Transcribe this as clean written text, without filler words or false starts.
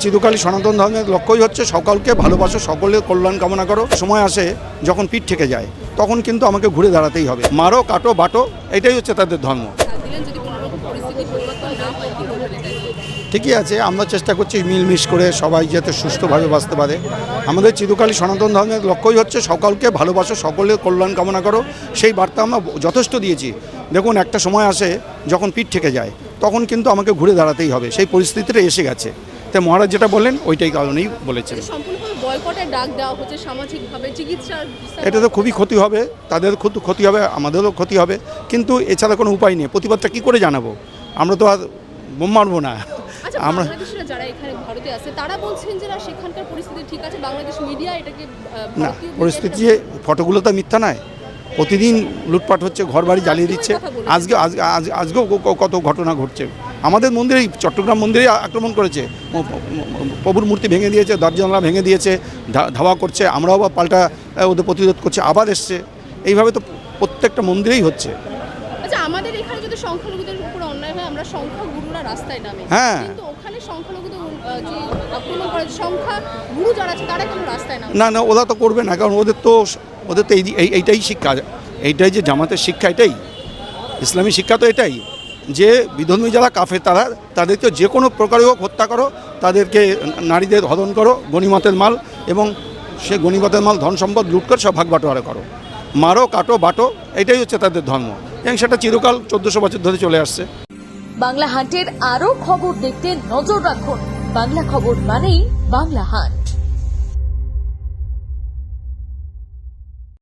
চিরকালই সনাতন ধর্মের লক্ষ্যই হচ্ছে সকলকে ভালোবাসো, সকলের কল্যাণ কামনা করো। সময় আসে যখন পিঠ থেকে যায় তখন কিন্তু আমাকে ঘুরে দাঁড়াতেই হবে। মারো, কাটো, বাটো, এটাই হচ্ছে তাদের ধর্ম। ঠিকই আছে, আমরা চেষ্টা করছি মিলমিশ করে সবাই যাতে সুস্থভাবে বাঁচতে পারে। আমাদের চিরকালই সনাতন ধর্মের লক্ষ্যই হচ্ছে সকলকে ভালোবাসো, সকলের কল্যাণ কামনা করো। সেই বার্তা আমরা যথেষ্ট দিয়েছি। দেখুন, একটা সময় আসে যখন পিঠ থেকে যায় তখন কিন্তু আমাকে ঘুরে দাঁড়াতেই হবে, সেই পরিস্থিতিটা এসে গেছে। তাই মহারাজ যেটা বলেন ওইটাই কারণেই বলেছেন। এটা তো খুবই ক্ষতি হবে, তাদের ক্ষতি হবে, আমাদেরও ক্ষতি হবে, কিন্তু এছাড়া কোনো উপায় নেই। প্রতিবাদটা কী করে জানাবো? আমরা তো আর বোম মারবো না। আমরা যারা এখানে ভারতে আছে তারা বলছেন যে না, সেখানকার পরিস্থিতি ঠিক আছে, বাংলাদেশ মিডিয়া এটাকে না, পরিস্থিতি ফটোগুলো তো মিথ্যা নয়। প্রতিদিন লুটপাট হচ্ছে, ঘরবাড়ি জ্বালিয়ে দিচ্ছে। আজকেও কত ঘটনা ঘটছে। আমাদের মন্দিরেই, চট্টগ্রাম মন্দিরেই আক্রমণ করেছে, প্রভুর মূর্তি ভেঙে দিয়েছে, দরজা ভেঙে দিয়েছে, ধাওয়া করছে। আমরাও বা পাল্টা ওদের প্রতিরোধ করছে, আবার এসছে। এইভাবে তো প্রত্যেকটা মন্দিরেই হচ্ছে। আচ্ছা, আমাদের এখানে যদি সংখ্যালঘুদের উপর অন্যায় হয় আমরা সংখ্যাগুরুরা রাস্তায় নামে, কিন্তু ওখানে সংখ্যালঘুদের যে আক্রমণ করে সংখ্যাগুরু যারা আছে তারা কেন রাস্তায় নামে? না, ওরা তো করবে না, কারণ ওদের তো এইটাই শিক্ষা, এইটাই যে জামাতের শিক্ষা, এটাই ইসলামী শিক্ষা, তো এটাই যে বিধর্মী যারা কাফের তাদেরকে যে কোনো প্রকারে হোক হত্যা করো, তাদেরকে নারীদের হরণ করো, গনিমতের মাল, এবং সে গনিমতের মাল ধন সম্পদ লুট করে সব ভাগ বাটোয়ারা করো, মারো, কাটো, বাটো, এটাই হচ্ছে তাদের ধর্ম, এবং সেটা চিরকাল 1400 বছর ধরে চলে আসছে। বাংলা হান্টের আরও খবর দেখতে নজর রাখুন। বাংলা খবর মানেই বাংলা হান্ট।